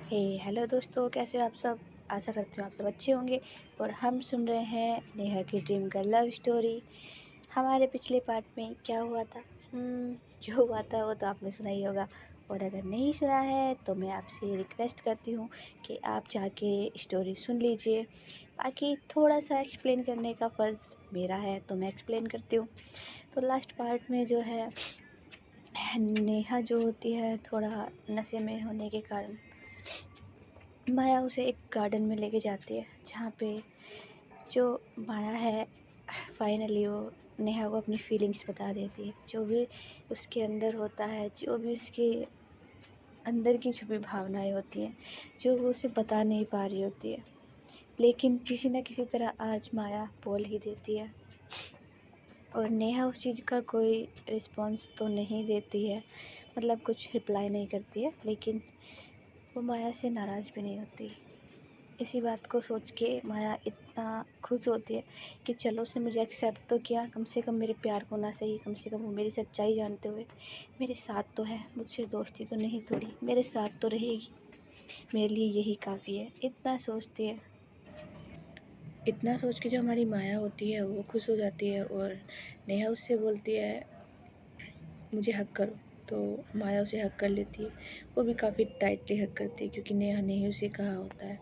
Hello दोस्तों, कैसे हो आप सब। आशा करती हूँ आप सब अच्छे होंगे। और हम सुन रहे हैं नेहा की ड्रीम गर्ल लव स्टोरी। हमारे पिछले पार्ट में क्या हुआ था? जो हुआ था वो तो आपने सुना ही होगा। और अगर नहीं सुना है तो मैं आपसे रिक्वेस्ट करती हूँ कि आप जाके स्टोरी सुन लीजिए। बाकी थोड़ा सा एक्सप्लेन करने का फ़र्ज़ मेरा है तो मैं एक्सप्लेन करती हूँ। तो लास्ट पार्ट में जो है, नेहा जो होती है थोड़ा नशे में होने के कारण माया उसे एक गार्डन में लेके जाती है, जहाँ पे जो माया है फाइनली वो नेहा को अपनी फीलिंग्स बता देती है। जो भी उसके अंदर होता है, जो भी उसके अंदर की छुपी भावनाएं होती हैं, जो वो उसे बता नहीं पा रही होती है, लेकिन किसी न किसी तरह आज माया बोल ही देती है। और नेहा उस चीज़ का कोई रिस्पॉन्स तो नहीं देती है, मतलब कुछ रिप्लाई नहीं करती है, लेकिन वो माया से नाराज़ भी नहीं होती। इसी बात को सोच के माया इतना खुश होती है कि चलो उसने मुझे एक्सेप्ट तो किया, कम से कम मेरे प्यार को ना सही, कम से कम वो मेरी सच्चाई जानते हुए मेरे साथ तो है, मुझसे दोस्ती तो नहीं तोड़ी, मेरे साथ तो रहेगी, मेरे लिए यही काफ़ी है, इतना सोचती है। इतना सोच के जो हमारी माया होती है वो खुश हो जाती है और नेहा उससे बोलती है मुझे हक करो। तो माया उसे हक कर लेती है। वो भी काफ़ी टाइटली हक करती है क्योंकि नेहा ने ही उसे कहा होता है।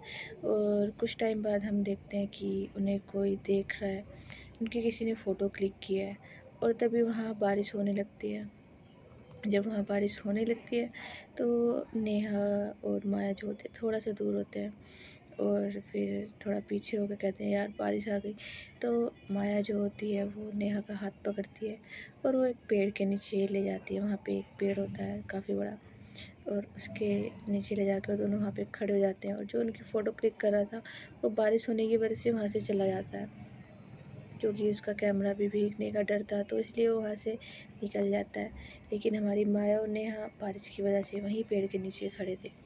और कुछ टाइम बाद हम देखते हैं कि उन्हें कोई देख रहा है, उनकी किसी ने फ़ोटो क्लिक किया है और तभी वहाँ बारिश होने लगती है। जब वहाँ बारिश होने लगती है तो नेहा और माया जो होते हैं थोड़ा सा दूर होते हैं और फिर थोड़ा पीछे होकर कहते हैं यार बारिश आ गई। तो माया जो होती है वो नेहा का हाथ पकड़ती है और वो एक पेड़ के नीचे ले जाती है। वहाँ पे एक पेड़ होता है काफ़ी बड़ा और उसके नीचे ले जाकर दोनों वहाँ पे खड़े हो जाते हैं और जो उनकी फ़ोटो क्लिक कर रहा था वो बारिश होने की वजह से वहाँ से चला जाता है, क्योंकि उसका कैमरा भी भीगने का डर था तो इसलिए वो वहाँ से निकल जाता है। लेकिन हमारी माया और नेहा बारिश की वजह से वहीं पेड़ के नीचे खड़े थे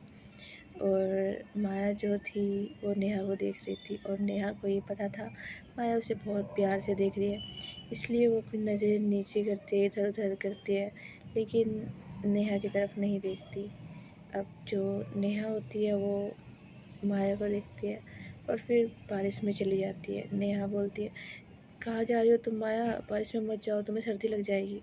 और माया जो थी वो नेहा को देख रही थी और नेहा को ये पता था माया उसे बहुत प्यार से देख रही है, इसलिए वो अपनी नज़रें नीचे करती है, इधर उधर करती है, लेकिन नेहा की तरफ नहीं देखती। अब जो नेहा होती है वो माया को देखती है और फिर बारिश में चली जाती है। नेहा बोलती है कहाँ जा रही हो तुम माया, बारिश में मत जाओ, तुम्हें सर्दी लग जाएगी।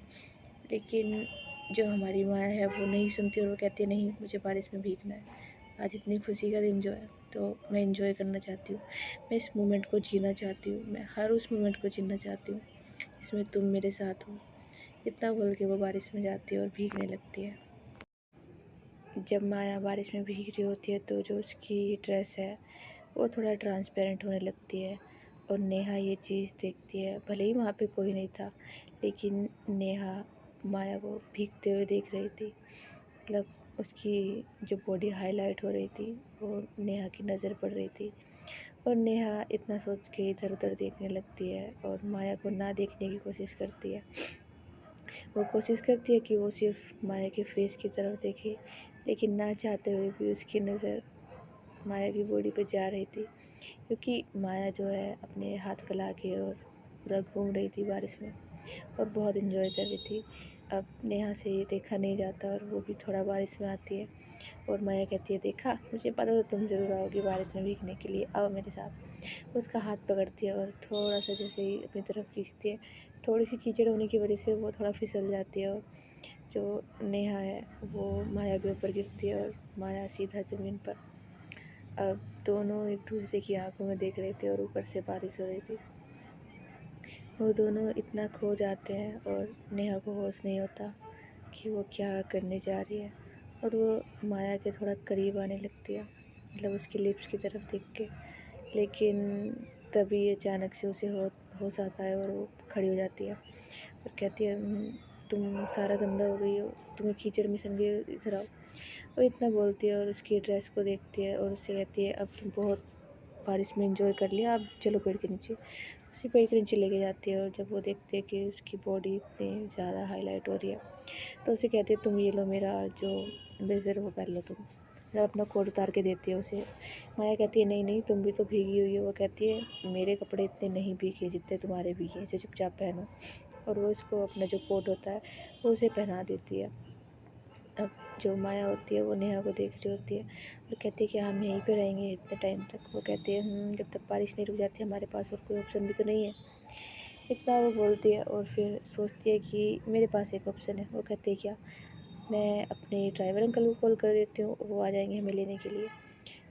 लेकिन जो हमारी माया है वो नहीं सुनती और वो कहती है नहीं, मुझे बारिश में भीगना है, आज इतनी खुशी का दिन जो है तो मैं इंजॉय करना चाहती हूँ, मैं इस मोमेंट को जीना चाहती हूँ, मैं हर उस मोमेंट को जीना चाहती हूँ जिसमें तुम मेरे साथ हो। इतना बोल के वो बारिश में जाती है और भीगने लगती है। जब माया बारिश में भीग रही होती है तो जो उसकी ड्रेस है वो थोड़ा ट्रांसपेरेंट होने लगती है और नेहा ये चीज़ देखती है। भले ही वहाँ पे कोई नहीं था, लेकिन नेहा माया को भीगते हुए देख रही थी, मतलब उसकी जो बॉडी हाईलाइट हो रही थी वो नेहा की नज़र पड़ रही थी और नेहा इतना सोच के इधर उधर देखने लगती है और माया को ना देखने की कोशिश करती है। वो कोशिश करती है कि वो सिर्फ माया के फेस की तरफ देखे, लेकिन ना चाहते हुए भी उसकी नज़र माया की बॉडी पे जा रही थी, क्योंकि माया जो है अपने हाथ फैला के और पूरा घूम रही थी बारिश में और बहुत इन्जॉय कर रही थी। अब नेहा से ये देखा नहीं जाता और वो भी थोड़ा बारिश में आती है और माया कहती है देखा, मुझे पता था तुम ज़रूर आओगी बारिश में भीगने के लिए, आओ मेरे साथ। उसका हाथ पकड़ती है और थोड़ा सा जैसे ही अपनी तरफ खींचती है, थोड़ी सी कीचड़ होने की वजह से वो थोड़ा फिसल जाती है और जो नेहा है वो माया के ऊपर गिरती है और माया सीधा ज़मीन पर। अब दोनों एक दूसरे की आंखों में देख रहे थे और ऊपर से बारिश हो रही थी। वो दोनों इतना खो जाते हैं और नेहा को होश नहीं होता कि वो क्या करने जा रही है और वो माया के थोड़ा करीब आने लगती है, मतलब उसकी लिप्स की तरफ देख के। लेकिन तभी अचानक से उसे होश आता है और वो खड़ी हो जाती है और कहती है तुम सारा गंदा हो गई हो, तुम्हें कीचड़ में सन गई हो, इधर आओ। वो इतना बोलती है और उसकी ड्रेस को देखती है और उससे कहती है अब तुम बहुत बारिश में एंजॉय कर लिया, अब चलो पेड़ के नीचे। उसी पेड़ के नीचे लेके जाती है और जब वो देखती है कि उसकी बॉडी इतनी ज़्यादा हाईलाइट हो रही है तो उसे कहती है तुम ये लो मेरा जो ब्लेज़र वो पहन लो तुम, मतलब अपना कोट उतार के देती है उसे। माया कहती है नहीं नहीं, तुम भी तो भीगी हुई हो। वो कहती है मेरे कपड़े इतने नहीं भीगे जितने तुम्हारे भीगे, इसे चुपचाप पहनो। और वो इसको अपना जो कोट होता है वो उसे पहना देती है अब जो माया होती है वो नेहा को देख रही होती है और कहती है कि हम यहीं पे रहेंगे इतने टाइम तक। वो कहती है जब तक बारिश नहीं रुक जाती हमारे पास और कोई ऑप्शन भी तो नहीं है। इतना वो बोलती है और फिर सोचती है कि मेरे पास एक ऑप्शन है। वो कहती है क्या? मैं अपने ड्राइवर अंकल को कॉल कर देती हूँ, वो आ जाएंगे हमें लेने के लिए।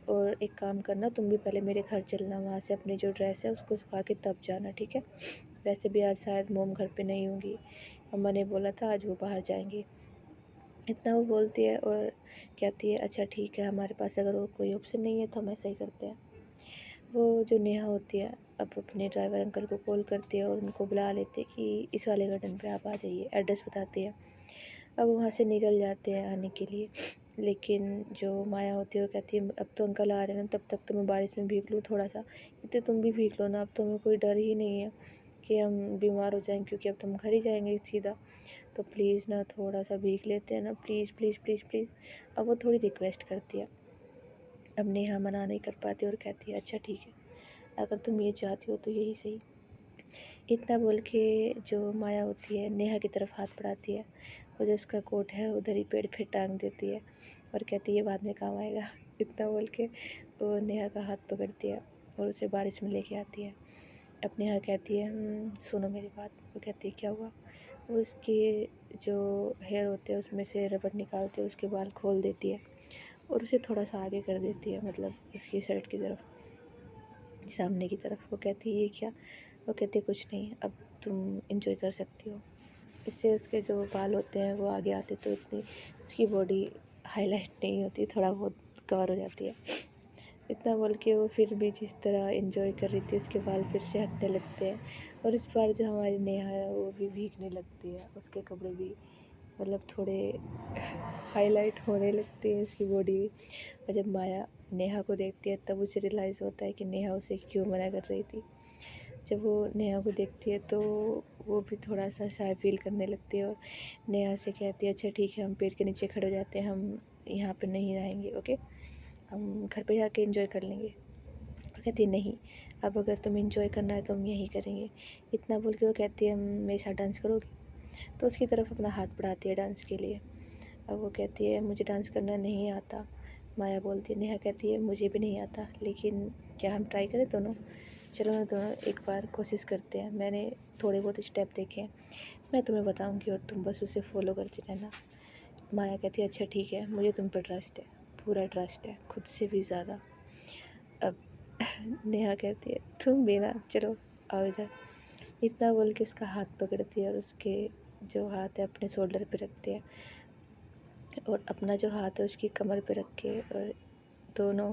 और एक काम करना, तुम भी पहले मेरे घर चलना, वहाँ से अपनी जो ड्रेस है उसको सुखा के तब जाना, ठीक है? वैसे भी आज शायद मोम घर पे नहीं होंगी, अम्मा ने बोला था आज वो बाहर जाएंगी। इतना वो बोलती है और कहती है अच्छा ठीक है, हमारे पास अगर वो कोई ऑप्शन नहीं है तो हम ऐसा ही करते हैं। वो जो नेहा होती है अब अपने ड्राइवर अंकल को कॉल करती है और उनको बुला लेती है कि इस वाले गार्डन पे आप आ जाइए, एड्रेस बताती है। अब वहाँ से निकल जाते हैं आने के लिए, लेकिन जो माया होती है वो कहती है अब तो अंकल आ रहे हैं ना, तब तक तो मैं बारिश में भीग लूँ थोड़ा सा। कहते तुम भी भीग लो ना, अब तो हमें कोई डर ही नहीं है कि हम बीमार हो जाएंगे, क्योंकि अब तो हम घर ही जाएंगे सीधा। तो प्लीज़ ना थोड़ा सा भीग लेते हैं ना, प्लीज़ प्लीज़ प्लीज़ प्लीज़। अब वो थोड़ी रिक्वेस्ट करती है। अब नेहा मना नहीं कर पाती और कहती है अच्छा ठीक है, अगर तुम ये चाहती हो तो यही सही। इतना बोल के जो माया होती है नेहा की तरफ हाथ बढ़ाती है, वो जो उसका कोट है उधर ही पेड़ पे टांग देती है और कहती है ये बाद में काम आएगा। इतना बोल के वो नेहा का हाथ पकड़ती है और उसे बारिश में लेके आती है। अब नेहा कहती है सुनो मेरी बात। वो कहती है क्या हुआ? वो उसके जो हेयर होते हैं उसमें से रबड़ निकालते है, उसके बाल खोल देती है और उसे थोड़ा सा आगे कर देती है, मतलब उसकी शर्ट की तरफ, सामने की तरफ। वो कहती है ये क्या? वो कहती है कुछ नहीं, अब तुम इंजॉय कर सकती हो। इससे उसके जो बाल होते हैं वो आगे आते तो इतनी उसकी बॉडी हाईलाइट नहीं होती, थोड़ा बहुत कवर हो जाती है। इतना बोल के वो फिर भी जिस तरह एंजॉय कर रही थी उसके बाल फिर से हटने लगते हैं और इस बार जो हमारी नेहा है वो भी भीगने लगती है, उसके कपड़े भी मतलब थोड़े हाईलाइट होने लगते हैं, उसकी बॉडी भी। और जब माया नेहा को देखती है तब उसे रियलाइज़ होता है कि नेहा उसे क्यों मना कर रही थी। जब वो नेहा को देखती है तो वो भी थोड़ा सा शाय फील करने लगती है और नेहा से कहती है अच्छा ठीक है, हम पेड़ के नीचे खड़े हो जाते हैं, हम यहाँ पर नहीं रहेंगे, ओके, हम घर पे जाके एंजॉय कर लेंगे। वो कहती है नहीं, अब अगर तुम एंजॉय करना है तो हम यहीं करेंगे। इतना बोल के वो कहती है मेरे साथ डांस करोगी? तो उसकी तरफ अपना हाथ बढ़ाती है डांस के लिए। अब वो कहती है मुझे डांस करना नहीं आता। माया बोलती है, नेहा कहती है मुझे भी नहीं आता, लेकिन क्या हम ट्राई करें दोनों? चलो ना दोनों एक बार कोशिश करते हैं, मैंने थोड़े बहुत स्टेप देखे हैं, मैं तुम्हें बताऊंगी और तुम बस उसे फॉलो करती रहना। माया कहती है अच्छा ठीक है, मुझे तुम पर ट्रस्ट है, पूरा ट्रस्ट है, खुद से भी ज़्यादा। अब नेहा कहती है तुम भी ना, चलो आओ इधर। इतना बोल के उसका हाथ पकड़ती है और उसके जो हाथ है अपने शोल्डर पे रखती है और अपना जो हाथ है उसकी कमर पे रख के और दोनों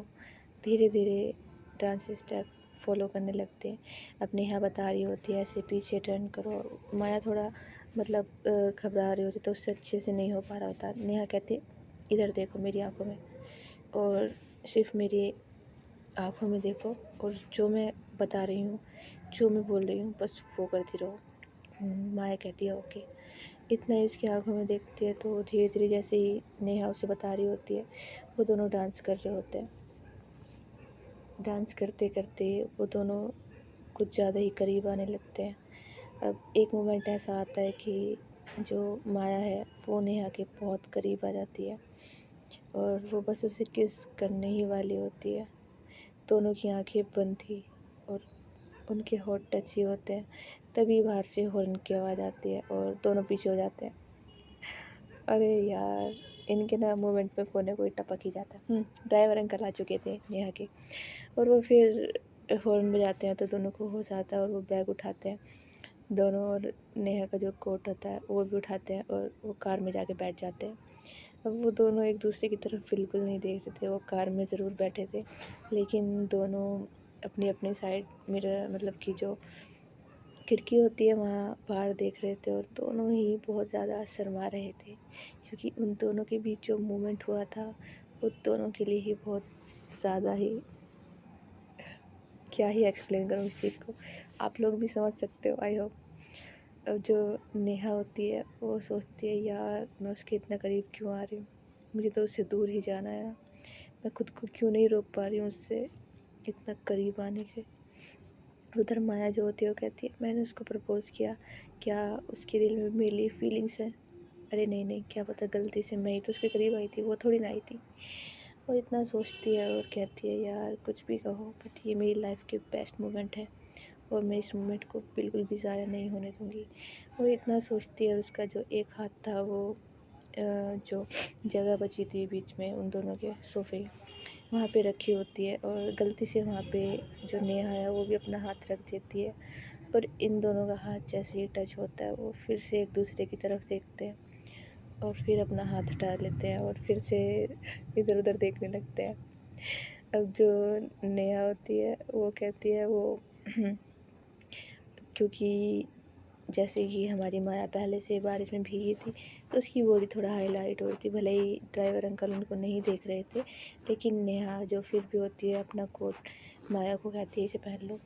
धीरे धीरे डांस स्टेप फॉलो करने लगते हैं। अब नेहा बता रही होती है ऐसे पीछे टर्न करो, माया थोड़ा मतलब घबरा रही होती तो उससे अच्छे से नहीं हो पा रहा होता। नेहा कहती इधर देखो मेरी आंखों में और सिर्फ मेरी आंखों में देखो और जो मैं बता रही हूँ, जो मैं बोल रही हूँ बस वो करती रहो। माया कहती है ओके। इतना ही उसकी आंखों में देखती है तो धीरे धीरे जैसे ही नेहा उसे बता रही होती है वो दोनों डांस कर रहे होते हैं। डांस करते करते वो दोनों कुछ ज़्यादा ही करीब आने लगते हैं। अब एक मोमेंट ऐसा आता है कि जो माया है वो नेहा के बहुत करीब आ जाती है और वो बस उसे किस करने ही वाली होती है। दोनों की आंखें बंद थी और उनके होठ टच ही होते हैं, तभी बाहर से हॉर्न की आवाज़ आती है और दोनों पीछे हो जाते हैं। अरे यार, इनके ना मोमेंट पे कोई ना कोई टपक ही जाता है। ड्राइवर अंकल आ चुके थे नेहा के और वो फिर हॉर्न बजाते हैं तो दोनों को होश आता है और वो बैग उठाते हैं दोनों, और नेहा का जो कोट होता है वो भी उठाते हैं और वो कार में जाके बैठ जाते हैं। अब वो दोनों एक दूसरे की तरफ बिल्कुल नहीं देख रहे थे, वो कार में ज़रूर बैठे थे लेकिन दोनों अपनी अपनी साइड मिरर मतलब कि जो खिड़की होती है वहाँ बाहर देख रहे थे और दोनों ही बहुत ज़्यादा शर्मा रहे थे, क्योंकि उन दोनों के बीच जो मोमेंट हुआ था वो दोनों के लिए ही बहुत ज़्यादा ही, क्या ही एक्सप्लेन करूँ इस चीज़ को, आप लोग भी समझ सकते हो आई होप। अब जो नेहा होती है वो सोचती है यार मैं उसके इतना करीब क्यों आ रही हूँ, मुझे तो उससे दूर ही जाना है, मैं खुद को क्यों नहीं रोक पा रही हूँ उससे इतना करीब आने से। उधर माया जो होती है वो कहती है मैंने उसको प्रपोज़ किया, क्या उसके दिल में मेरे लिए फीलिंग्स हैं? अरे नहीं नहीं, क्या पता गलती से मैं ही तो उसके करीब आई थी, वो थोड़ी ना आई थी। वो इतना सोचती है और कहती है यार कुछ भी कहो, बट ये मेरी लाइफ के बेस्ट मोमेंट है और मैं इस मोमेंट को बिल्कुल भी ज़ाया नहीं होने दूँगी। वो इतना सोचती है, उसका जो एक हाथ था वो जो जगह बची थी बीच में उन दोनों के सोफ़े, वहाँ पे रखी होती है और गलती से वहाँ पे जो नेहा है वो भी अपना हाथ रख देती है और इन दोनों का हाथ जैसे ही टच होता है वो फिर से एक दूसरे की तरफ देखते हैं और फिर अपना हाथ हटा लेते हैं और फिर से इधर उधर देखने लगते हैं। अब जो नेहा होती है वो कहती है वो क्योंकि जैसे कि हमारी माया पहले से बारिश में भीगी थी तो उसकी बॉडी थोड़ा हाईलाइट हो रही थी, भले ही ड्राइवर अंकल उनको नहीं देख रहे थे, लेकिन नेहा जो फिर भी होती है अपना कोट माया को कहती है इसे पहन लो।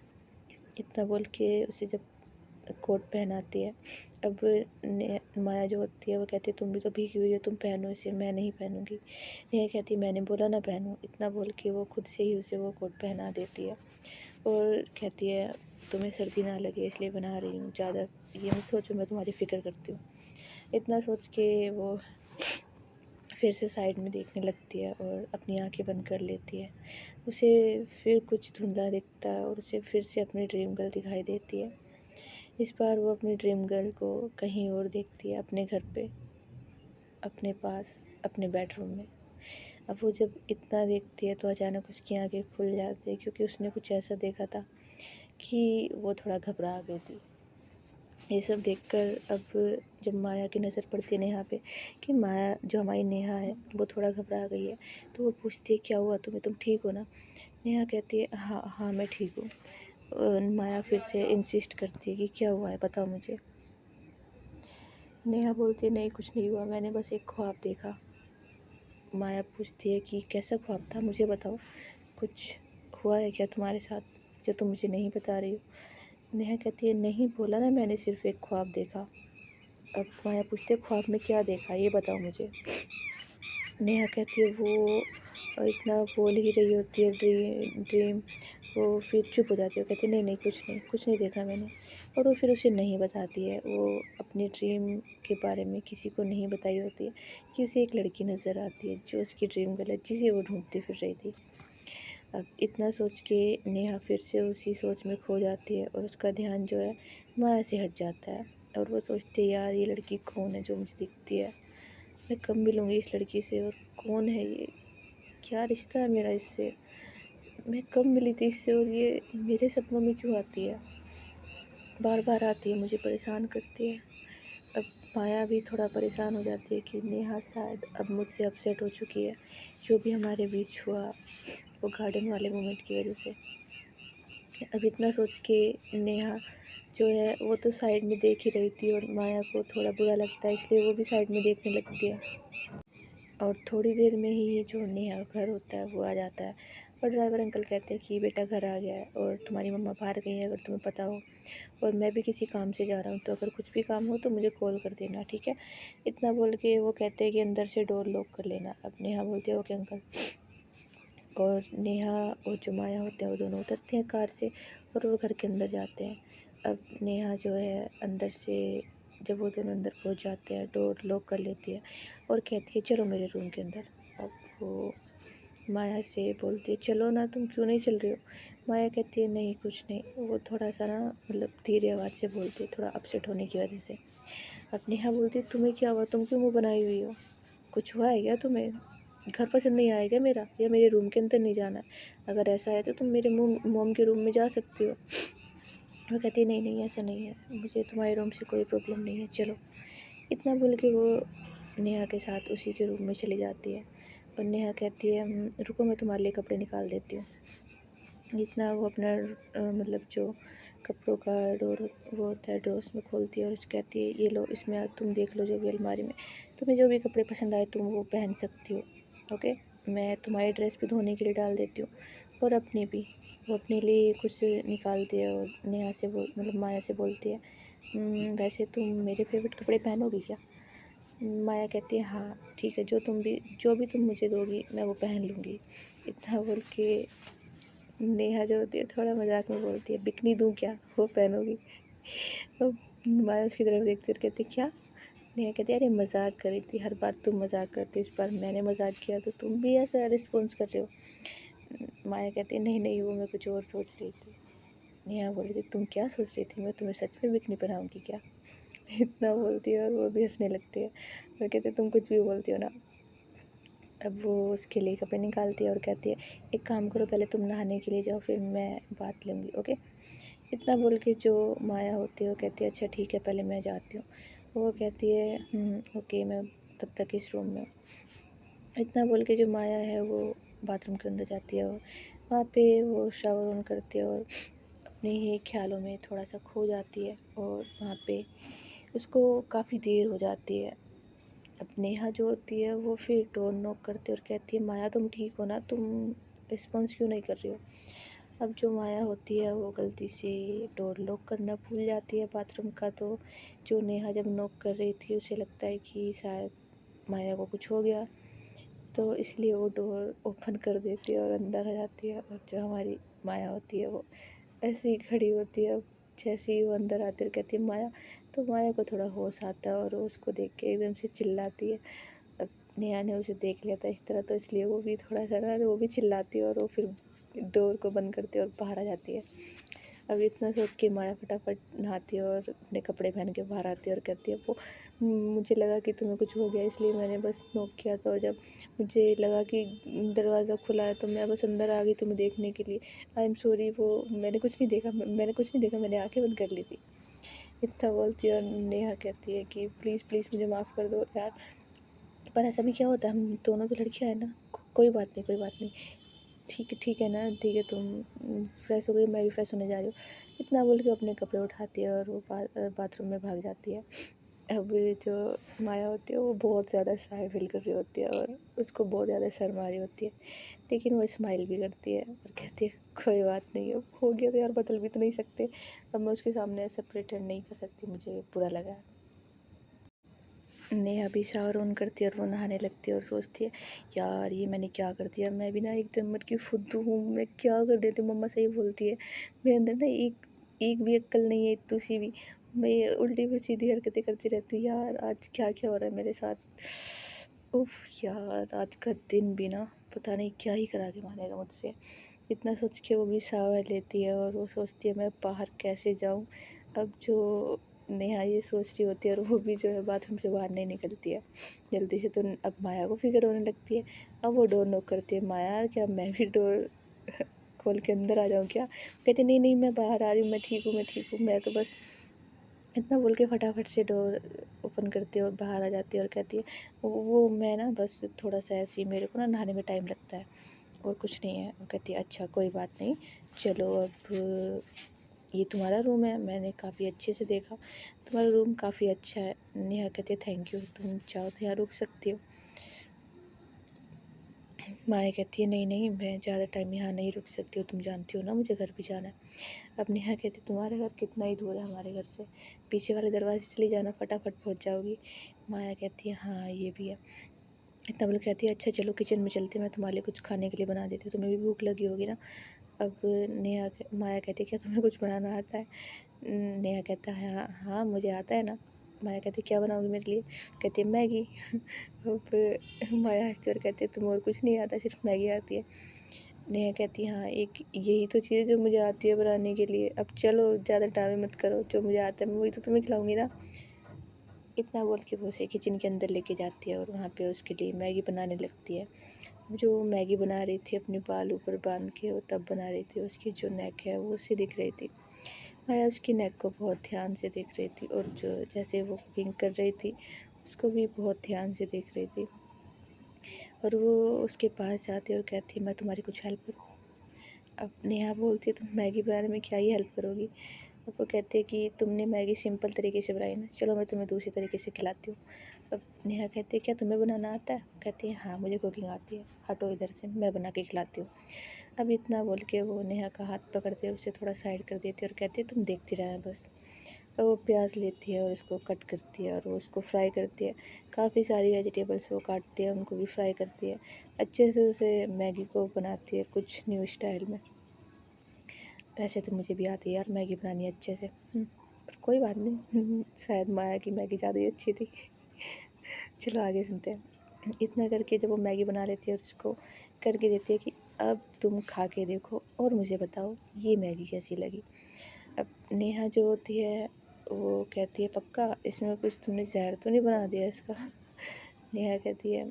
इतना बोल के उसे जब कोट पहनाती है, अब माया जो होती है वो कहती है तुम भी तो भीगी हुई हो, तुम पहनो इसे, मैं नहीं पहनूंगी। नेहा कहती है मैंने बोला ना पहनो। इतना बोल के वो खुद से ही उसे वो कोट पहना देती है और कहती है तुम्हें सर्दी ना लगे इसलिए बना रही हूँ, ज़्यादा ये मत सोचो मैं तुम्हारी फ़िक्र करती हूँ। इतना सोच के वो फिर से साइड में देखने लगती है और अपनी आंखें बंद कर लेती है। उसे फिर कुछ धुंधला दिखता है और उसे फिर से अपनी ड्रीम गर्ल दिखाई देती है। इस बार वो अपनी ड्रीम गर्ल को कहीं और देखती है, अपने घर पे, अपने पास, अपने बेडरूम में। अब वो जब इतना देखती है तो अचानक उसकी आंखें खुल जाती है क्योंकि उसने कुछ ऐसा देखा था कि वो थोड़ा घबरा गई थी। ये सब देखकर अब जब माया की नज़र पड़ती है नेहा पे कि माया जो हमारी नेहा है वो थोड़ा घबरा गई है, तो वो पूछती है क्या हुआ तुम्हें, तुम ठीक हो ना? नेहा कहती है हाँ हाँ मैं ठीक हूँ। माया फिर से इंसिस्ट करती है कि क्या हुआ है बताओ मुझे। नेहा बोलती है नहीं कुछ नहीं हुआ, मैंने बस एक ख्वाब देखा। माया पूछती है कि कैसा ख्वाब था, मुझे बताओ, कुछ हुआ है क्या तुम्हारे साथ जो तुम मुझे नहीं बता रही हो? नेहा कहती है नहीं बोला ना मैंने सिर्फ एक ख्वाब देखा। अब माया पूछती है ख्वाब में क्या देखा ये बताओ मुझे। नेहा कहती है वो इतना बोल ही रही होती है ड्रीम ड्रीम, वो फिर चुप हो जाती है, कहती है नहीं नहीं कुछ नहीं देखा मैंने। और वो फिर उसे नहीं बताती है, वो अपनी ड्रीम के बारे में किसी को नहीं बताई होती है कि उसे एक लड़की नज़र आती है जो उसकी ड्रीम गर्ल है जिसे वो ढूंढती फिर रही थी। अब इतना सोच के नेहा फिर से उसी सोच में खो जाती है और उसका ध्यान जो है माया से हट जाता है और वो सोचती है यार ये लड़की कौन है जो मुझे दिखती है, मैं कब मिलूँगी इस लड़की से और कौन है ये, क्या रिश्ता है मेरा इससे, मैं कब मिली थी इससे और ये मेरे सपनों में क्यों आती है, बार बार आती है मुझे परेशान करती है। अब माया भी थोड़ा परेशान हो जाती है कि नेहा शायद अब मुझसे अपसेट हो चुकी है, जो भी हमारे बीच हुआ वो गार्डन वाले मोमेंट की वजह से। अब इतना सोच के नेहा जो है वो तो साइड में देख ही रही थी और माया को थोड़ा बुरा लगता है इसलिए वो भी साइड में देखने लगती है। और थोड़ी देर में ही जो नेहा का घर होता है वो आ जाता है और ड्राइवर अंकल कहते हैं कि बेटा घर आ गया है और तुम्हारी मम्मा बाहर गई है अगर तुम्हें पता हो, और मैं भी किसी काम से जा रहा हूँ तो अगर कुछ भी काम हो तो मुझे कॉल कर देना ठीक है। इतना बोल के वो कहते हैं कि अंदर से डोर लॉक कर लेना। अब नेहा बोलती है ओके अंकल। और नेहा और जो माया होते हैं वो दोनों उतरते हैं कार से और वो घर के अंदर जाते हैं। अब नेहा जो है अंदर से जब वो दोनों अंदर पहुंच जाते हैं डोर लॉक कर लेती है और कहती है चलो मेरे रूम के अंदर। अब वो माया से बोलती है चलो ना, तुम क्यों नहीं चल रही हो? माया कहती है नहीं कुछ नहीं, वो थोड़ा सा ना मतलब धीरे आवाज़ से बोलती है थोड़ा अपसेट होने की वजह से। अब नेहा बोलती है तुम्हें क्या हुआ, तुम क्यों मुँह बनाई हुई हो, कुछ हुआ है क्या तुम्हें, घर पसंद नहीं आया क्या मेरा, या मेरे रूम के अंदर नहीं जाना है? अगर ऐसा है तो तुम मेरे मोम के रूम में जा सकती हो। वो कहती है नहीं नहीं ऐसा नहीं है, मुझे तुम्हारे रूम से कोई प्रॉब्लम नहीं है, चलो। इतना बोल के वो नेहा के साथ उसी के रूम में चली जाती है और नेहा कहती है रुको मैं तुम्हारे लिए कपड़े निकाल देती हूँ। इतना वो अपना मतलब जो कपड़ों का डोर वो होता है ड्रॉर्स में खोलती है और कहती है ये लो इसमें तुम देख लो जो भी अलमारी में तुम्हें जो भी कपड़े पसंद आए तुम वो पहन सकती हो। ओके, मैं तुम्हारी ड्रेस भी धोने के लिए डाल देती हूँ और अपनी भी। वो अपने लिए कुछ निकालती है और नेहा से बोल मतलब माया से बोलती है वैसे तुम मेरे फेवरेट कपड़े पहनोगी क्या? माया कहती है हाँ ठीक है, जो भी तुम मुझे दोगी मैं वो पहन लूँगी। इतना बोल के नेहा जो होती है थोड़ा मजाक में बोलती है बिकनी दूँ क्या, वो पहनोगी? तो माया उसकी तरफ देखती है और कहती है क्या, नेहा कहती है अरे मजाक करी थी, हर बार तुम मजाक करती, इस बार मैंने मजाक किया तो तुम भी ऐसा रिस्पॉन्स कर रहे हो। माया कहती है नहीं नहीं, वो मैं कुछ और सोच रही थी। नेहा बोली थी तुम क्या सोच रही थी, मैं तुम्हें सच में बिकनी बनाऊंगी क्या। इतना बोलती है और वो भी हंसने लगती है। वो कहते तुम कुछ भी बोलती हो ना। अब वो उसके लिए कपड़े निकालती है और कहती है एक काम करो, पहले तुम नहाने के लिए जाओ, फिर मैं बात लूँगी, ओके। इतना बोल के जो माया होती है वो कहती है अच्छा ठीक है, पहले मैं जाती हूँ। वो कहती है ओके, मैं तब तक इस रूम में हूँ। इतना बोल के जो माया है वो बाथरूम के अंदर जाती है और वहाँ पे वो शावर ऑन करती है और अपने ही ख्यालों में थोड़ा सा खो जाती है। और वहाँ पे उसको काफ़ी देर हो जाती है। अब नेहा जो होती है वो फिर डोर नॉक करती है और कहती है माया तुम ठीक हो ना, तुम रिस्पॉन्स क्यों नहीं कर रही हो। अब जो माया होती है वो गलती से डोर लॉक करना भूल जाती है बाथरूम का। तो जो नेहा जब नॉक कर रही थी उसे लगता है कि शायद माया को कुछ हो गया, तो इसलिए वो डोर ओपन कर देती है और अंदर आ जाती है। और जो हमारी माया होती है वो ऐसे ही खड़ी होती है। जैसे ही वो अंदर आती है कहती है माया, तो माया को थोड़ा होश आता है और वो उसको देख के एकदम से चिल्लाती है। अब नेहा ने उसे देख लिया था इस तरह, तो इसलिए वो भी थोड़ा सा ना वो भी चिल्लाती है और वो फिर डोर को बंद करती है और बाहर आ जाती है। अब इतना सोच के माया फटाफट नहाती है और अपने कपड़े पहन के बाहर आती है और कहती है वो मुझे लगा कि तुम्हें कुछ हो गया, इसलिए मैंने बस नॉक किया था और जब मुझे लगा कि दरवाज़ा खुला है तो मैं बस अंदर आ गई तुम्हें देखने के लिए। आई एम सॉरी, वो मैंने कुछ नहीं देखा, मैंने कुछ नहीं देखा, मैंने आंखें बंद कर ली थी। इतना बोलती है और नेहा कहती है कि प्लीज़ प्लीज़ मुझे माफ़ कर दो यार, पर ऐसा भी क्या होता है, हम दोनों तो लड़कियां हैं ना, कोई बात नहीं, कोई बात नहीं, ठीक है ना, ठीक है, तुम फ्रेश हो गई, मैं भी फ्रेश होने जा रही हूँ। इतना बोल के अपने कपड़े उठाती है और वो बाथरूम में भाग जाती है। अब जो माया होती है वो बहुत ज़्यादा शाय फील कर रही होती है और उसको बहुत ज़्यादा शर्म आ रही होती है, लेकिन वो स्माइल भी करती है और कहती है कोई बात नहीं, अब हो गया तो यार बदल भी तो नहीं सकते, अब मैं उसके सामने ऐसा प्रिटेंड नहीं कर सकती, मुझे बुरा लगा है। नेहा भी शावर ऑन करती है और वो नहाने लगती है और सोचती है यार ये मैंने क्या कर दिया, मैं भी ना एक नंबर की फुद्दू हूँ, मैं क्या कर देती हूँ। मम्मा सही बोलती है, मेरे अंदर ना एक एक भी अक्ल नहीं है, इतू सी भी, मैं उल्टी सीधी हरकतें करती रहती हूँ। यार आज क्या क्या हो रहा है मेरे साथ, उफ यार आज का दिन भी ना पता नहीं क्या ही करा के मानेगा मुझसे। इतना सोच के वो भी शावर लेती है और वो सोचती है मैं बाहर कैसे जाऊँ। अब जो नेहा ये सोच रही होती है और वो भी जो है बाथरूम से बाहर नहीं निकलती है जल्दी से। तो अब माया को फिक्र होने लगती है। अब वो डोर नॉक करती है, माया क्या मैं भी डोर खोल के अंदर आ जाऊँ क्या। कहती नहीं नहीं, मैं बाहर आ रही हूँ, मैं ठीक हूँ, मैं ठीक हूँ, मैं तो बस, इतना बोल के फटाफट से डोर ओपन करती है और बाहर आ जाती है और कहती है वो मैं ना बस थोड़ा सा ऐसे ही, मेरे को ना नहाने में टाइम लगता है और कुछ नहीं है। वो कहती है अच्छा कोई बात नहीं, चलो अब ये तुम्हारा रूम है, मैंने काफ़ी अच्छे से देखा, तुम्हारा रूम काफ़ी अच्छा है। नेहा कहती है थैंक यू, तुम चाहो तो यहाँ रुक सकती हो। माया कहती है नहीं नहीं, मैं ज़्यादा टाइम यहाँ नहीं रुक सकती हूँ, तुम जानती हो ना मुझे घर भी जाना है। अब नेहा कहती है तुम्हारा घर कितना ही दूर है हमारे घर से, पीछे वाले दरवाजे से चली जाना, फटाफट पहुँच जाओगी। माया कहती है हाँ ये भी है। इतना बोल कहती है अच्छा चलो किचन में चलते, मैं तुम्हारे लिए कुछ खाने के लिए बना देती हूँ, तुम्हें भी भूख लगी होगी ना। अब माया कहती है क्या तुम्हें कुछ बनाना आता है। नेहा कहता है हाँ हाँ मुझे आता है ना। माया कहती है क्या बनाओगी मेरे लिए। कहती है मैगी। अब माया हंसती और कहती है तुम्हें और कुछ नहीं आता, सिर्फ मैगी आती है। नेहा कहती है हाँ एक यही तो चीज़ जो मुझे आती है बनाने के लिए, अब चलो ज़्यादा ड्रामे मत करो, जो मुझे आता है मैं वही तो तुम्हें खिलाऊंगी ना। इतना बोल के वो उसे किचन के अंदर लेके जाती है और वहाँ पे उसके लिए मैगी बनाने लगती है। जो मैगी बना रही थी अपने बाल ऊपर बांध के, वो तब बना रही थी, उसकी जो नेक है वो उसे दिख रही थी। माया उसकी नेक को बहुत ध्यान से देख रही थी और जो जैसे वो कुकिंग कर रही थी उसको भी बहुत ध्यान से देख रही थी। और वो उसके पास जाती है और कहती है मैं तुम्हारी कुछ हेल्प करूँ। अब नेहा बोलती है तुम मैगी बनाने में क्या ही हेल्प करोगी। अब वो कहते हैं कि तुमने मैगी सिंपल तरीके से बनाई ना, चलो मैं तुम्हें दूसरी तरीके से खिलाती हूँ। अब नेहा कहती है क्या तुम्हें बनाना आता है। कहती है हाँ मुझे कुकिंग आती है, हटो इधर से, मैं बना के खिलाती हूँ। अब इतना बोल के वो नेहा का हाथ पकड़ते उसे थोड़ा साइड कर देती है और कहती है तुम देखती रहना बस। और वो प्याज लेती है और उसको कट करती है और वो उसको फ्राई करती है। काफ़ी सारी वेजिटेबल्स वो काटती है, उनको भी फ्राई करती है। अच्छे से उसे मैगी को बनाती है कुछ न्यू स्टाइल में। वैसे तो मुझे भी आती है यार मैगी बनानी अच्छे से, पर कोई बात नहीं। शायद माया की मैगी ज़्यादा ही अच्छी थी। चलो आगे सुनते हैं। इतना करके जब वो मैगी बना लेती है और उसको करके देती है कि अब तुम खा के देखो और मुझे बताओ ये मैगी कैसी लगी। अब नेहा जो होती है वो कहती है पक्का इसमें कुछ तुमने ज़हर तो नहीं बना दिया इसका। नेहा कहती है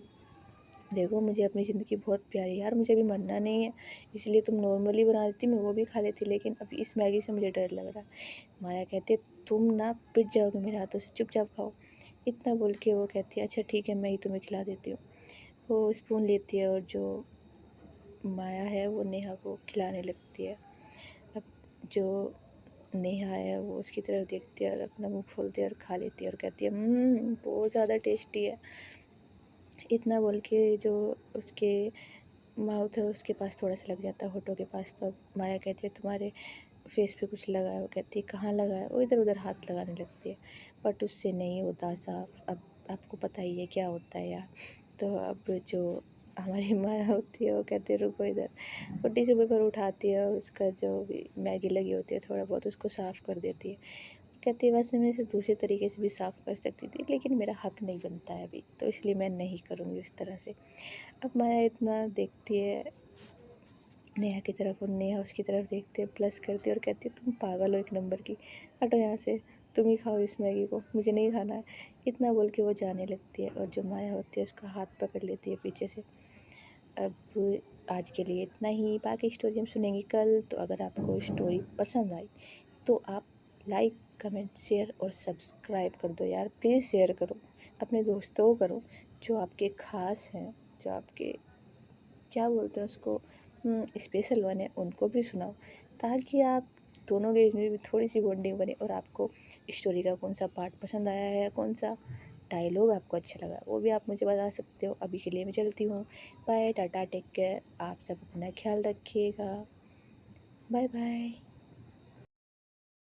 देखो मुझे अपनी ज़िंदगी बहुत प्यारी है यार, मुझे अभी मरना नहीं है, इसलिए तुम नॉर्मली बना देती मैं वो भी खा लेती, लेकिन अभी इस मैगी से मुझे डर लग रहा है। माया कहती है तुम ना पिट जाओगे मेरे हाथों से, चुपचाप खाओ। इतना बोल के वो कहती है अच्छा ठीक है मैं ही तुम्हें खिला देती हूँ। वो स्पून लेती है और जो माया है वो नेहा को खिलाने लगती है। अब जो नेहा है वो उसकी तरफ देखती है और अपना मुंह खोलती है और खा लेती है और कहती है बहुत ज़्यादा टेस्टी है। इतना बोल के जो उसके माउथ है उसके पास थोड़ा सा लग जाता है होठों के पास, तो अब माया कहती है तुम्हारे फेस पे कुछ लगा है। वो कहती है कहाँ लगा है। वो इधर उधर हाथ लगाने लगती है बट उससे नहीं होता साफ। अब आपको पता ही है क्या होता है यार। तो अब जो हमारी माया होती है वो कहती है रुको इधर। वो टिश्यू पेपर उठाती है और उसका जो भी मैगी लगी होती है थोड़ा बहुत उसको साफ़ कर देती है। कहती है वैसे मैं इसे दूसरे तरीके से भी साफ़ कर सकती थी लेकिन मेरा हक नहीं बनता है अभी, तो इसलिए मैं नहीं करूँगी इस तरह से। अब माया इतना देखती है नेहा की तरफ और नेहा उसकी तरफ देखती है, प्लस करती है और कहती है तुम पागल हो एक नंबर की, हटो यहाँ से, तुम ही खाओ इस मैगी को, मुझे नहीं खाना है। इतना बोल के वो जाने लगती है और जो माया होती है उसका हाथ पकड़ लेती है पीछे से। अब आज के लिए इतना ही, बाकी स्टोरी हम सुनेंगे कल। तो अगर आपको स्टोरी पसंद आई तो आप लाइक कमेंट शेयर और सब्सक्राइब कर दो यार, प्लीज़ शेयर करो, अपने दोस्तों को करो जो आपके ख़ास हैं, जो आपके क्या बोलते हैं उसको स्पेशल वन है, उनको भी सुनाओ ताकि आप दोनों के बीच में थोड़ी सी बॉन्डिंग बने। और आपको स्टोरी का कौन सा पार्ट पसंद आया है, कौन सा डायलॉग आपको अच्छा लगा वो भी आप मुझे बता सकते हो। अभी के लिए मैं चलती हूँ, बाय टाटा टेक केयर, आप सब अपना ख्याल रखिएगा, बाय बाय।